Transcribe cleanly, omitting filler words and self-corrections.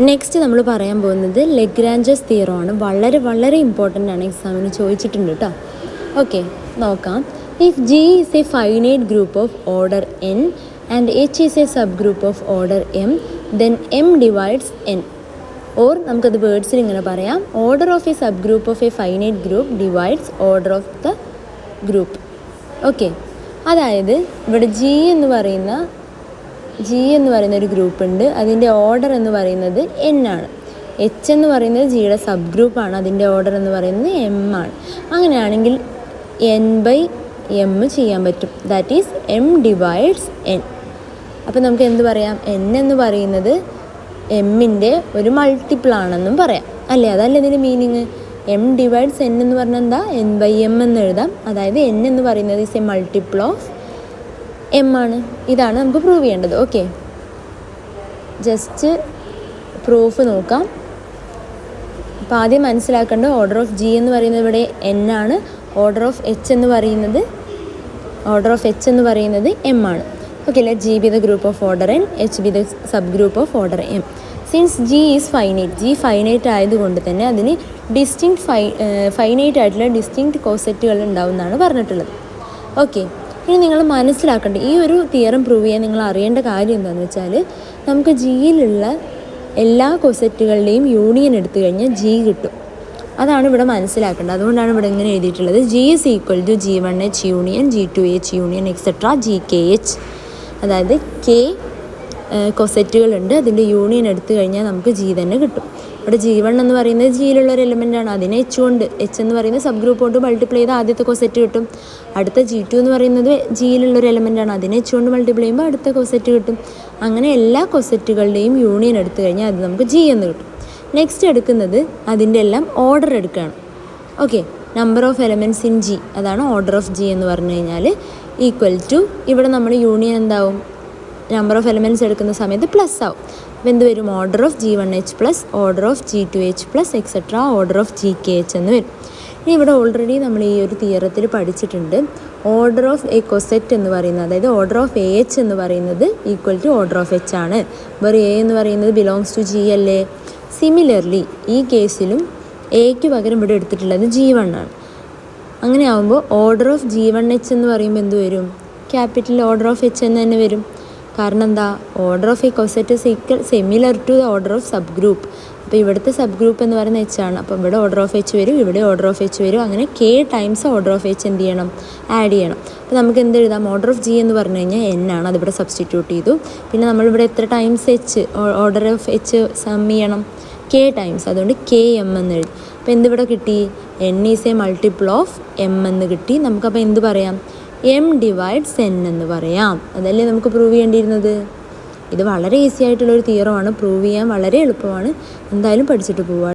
Next നമ്മൾ പറയാൻ പോകുന്നത് ലഗ്രാഞ്ചസ് തിയറമാണ്. വളരെ വളരെ ഇമ്പോർട്ടൻ്റ് ആണ്, എക്സാമിന് ചോദിച്ചിട്ടുണ്ട് കേട്ടോ. ഓക്കെ, നോക്കാം. If G is A finite group of order N and H is A sub group of order M, then M divides N. Or നമുക്കത് വേർഡ്സിൽ ഇങ്ങനെ പറയാം: order of A sub group of A finite group divides order of the group. Okay, അതായത് ഇവിടെ G എന്ന് പറയുന്ന ഒരു group ഉണ്ട്. അതിൻ്റെ ഓർഡർ എന്ന് പറയുന്നത് എൻ ആണ്. എച്ച് എന്ന് പറയുന്നത് ജിയുടെ സബ് ഗ്രൂപ്പാണ്. അതിൻ്റെ ഓർഡർ എന്ന് പറയുന്നത് എം ആണ്. അങ്ങനെയാണെങ്കിൽ എൻ ബൈ എം ചെയ്യാൻ പറ്റും. That is M divides N. അപ്പോൾ നമുക്ക് എന്ത് പറയാം? എൻ എന്ന് പറയുന്നത് എമ്മിൻ്റെ ഒരു മൾട്ടിപ്പിൾ ആണെന്നും പറയാം, അല്ലേ? അതല്ല ഇതിൻ്റെ മീനിങ്. എം ഡിവൈഡ്സ് എൻ എന്ന് പറഞ്ഞാൽ എന്താ? എൻ ബൈ എം എന്ന് എഴുതാം. അതായത് എൻ എന്ന് പറയുന്നത് is a multiple of M ആണ്. ഇതാണ് നമുക്ക് പ്രൂവ് ചെയ്യേണ്ടത്. ഓക്കെ, ജസ്റ്റ് പ്രൂഫ് നോക്കാം. അപ്പോൾ ആദ്യം മനസ്സിലാക്കേണ്ട ഓർഡർ ഓഫ് ജി എന്ന് പറയുന്നത് ഇവിടെ എൻ ആണ്. ഓർഡർ ഓഫ് എച്ച് എന്ന് പറയുന്നത് എം ആണ്. Okay, let G B the group of order N, H B the sub group of order M. Since G is finite, G finite ആയതുകൊണ്ട് തന്നെ അതിന് ഫൈനൈറ്റ് ആയിട്ടുള്ള ഡിസ്റ്റിങ്ക്റ്റ് കോസെറ്റുകൾ ഉണ്ടാവും എന്നാണ് പറഞ്ഞിട്ടുള്ളത്. ഓക്കെ, ഇനി നിങ്ങൾ മനസ്സിലാക്കേണ്ട ഈ ഒരു തിയറം പ്രൂവ് ചെയ്യാൻ നിങ്ങൾ അറിയേണ്ട കാര്യം എന്താണെന്ന് വെച്ചാൽ, നമുക്ക് ജിയിലുള്ള എല്ലാ കോസെറ്റുകളുടെയും യൂണിയൻ എടുത്തു കഴിഞ്ഞാൽ ജി കിട്ടും. അതാണ് ഇവിടെ മനസ്സിലാക്കേണ്ടത്. അതുകൊണ്ടാണ് ഇവിടെ ഇങ്ങനെ എഴുതിയിട്ടുള്ളത്: G is equal to G1H union G2H union etcetera GKH. അതായത് കെ കോസെറ്റുകളുണ്ട്, അതിൻ്റെ യൂണിയൻ എടുത്തു കഴിഞ്ഞാൽ നമുക്ക് ജി തന്നെ കിട്ടും. ഇവിടെ G1 എന്ന് പറയുന്നത് ജിയിലുള്ള ഒരു എലമെൻ്റാണ്. അതിനെ എച്ച് കൊണ്ട്, എച്ച് എന്ന് പറയുന്ന സബ് ഗ്രൂപ്പ് കൊണ്ട് മൾട്ടിപ്ലൈ ചെയ്താൽ ആദ്യത്തെ കോസെറ്റ് കിട്ടും. അടുത്ത G2 എന്ന് പറയുന്നത് ജിയിലുള്ളൊരു എലമെൻ്റാണ്. അതിനെ എച്ച് കൊണ്ട് മൾട്ടിപ്ലൈ ചെയ്യുമ്പോൾ അടുത്ത കോസെറ്റ് കിട്ടും. അങ്ങനെ എല്ലാ കോസെറ്റുകളുടെയും യൂണിയൻ എടുത്തു കഴിഞ്ഞാൽ അത് നമുക്ക് ജി എന്ന് കിട്ടും. നെക്സ്റ്റ് എടുക്കുന്നത് അതിൻ്റെ എല്ലാം ഓർഡർ എടുക്കുകയാണ്. Okay, number of elements in G, അതാണ് ഓർഡർ ഓഫ് ജി എന്ന് പറഞ്ഞു കഴിഞ്ഞാൽ ഈക്വൽ ടു, ഇവിടെ നമ്മൾ യൂണിയൻ എന്താവും? നമ്പർ ഓഫ് എലമെൻറ്റ്സ് എടുക്കുന്ന സമയത്ത് പ്ലസ് ആവും. അപ്പോൾ എന്ത് വരും? Order of G1H plus order of G2H plus etcetera order of GKH എന്ന് വരും. ഇനി ഇവിടെ ഓൾറെഡി നമ്മൾ ഈ ഒരു തിയറത്തിൽ പഠിച്ചിട്ടുണ്ട്. ഓർഡർ ഓഫ് എ കൊസെറ്റ് എന്ന് പറയുന്നത്, അതായത് ഓർഡർ ഓഫ് AH എന്ന് പറയുന്നത് equal to order of H ആണ്. വേറെ എ എന്ന് പറയുന്നത് ബിലോങ്സ് ടു ജി അല്ലേ? സിമിലർലി ഈ കേസിലും എക്ക് പകരം ഇവിടെ എടുത്തിട്ടുള്ളത് G1 ആണ്. അങ്ങനെ ആകുമ്പോൾ ഓർഡർ ഓഫ് G1H എന്ന് പറയുമ്പോൾ എന്ത് വരും? ക്യാപിറ്റൽ ഓർഡർ ഓഫ് H എന്ന് തന്നെ വരും. കാരണം എന്താ? Order of a coset is equal similar to the order of sub group. അപ്പോൾ ഇവിടുത്തെ സബ് ഗ്രൂപ്പ് എന്ന് പറയുന്നത് H ആണ്. അപ്പോൾ ഇവിടെ ഓർഡർ ഓഫ് H വരും, ഇവിടെ ഓർഡർ ഓഫ് H വരും. അങ്ങനെ K times order of H എന്ത് ചെയ്യണം? ആഡ് ചെയ്യണം. അപ്പോൾ നമുക്ക് എന്ത് എഴുതാം? ഓർഡർ ഓഫ് ജി എന്ന് പറഞ്ഞു കഴിഞ്ഞാൽ എൻ ആണ്. അതിവിടെ സബ്സ്റ്റിറ്റ്യൂട്ട് ചെയ്തു. പിന്നെ നമ്മളിവിടെ എത്ര times H order of H sum ചെയ്യണം? K times. അതുകൊണ്ട് KM എന്ന് എഴുതി. അപ്പോൾ എന്തിവിടെ കിട്ടി? N is a multiple of M എന്ന് കിട്ടി. നമുക്കപ്പോൾ എന്ത് പറയാം? എം ഡിവൈഡ്സ് എൻ എന്ന് പറയാം. അതല്ലേ നമുക്ക് പ്രൂവ് ചെയ്യേണ്ടിയിരുന്നത്. ഇത് വളരെ ഈസി ആയിട്ടുള്ളൊരു തിയറമാണ്. പ്രൂവ് ചെയ്യാൻ വളരെ എളുപ്പമാണ്. എന്തായാലും പഠിച്ചിട്ട് പോവുക.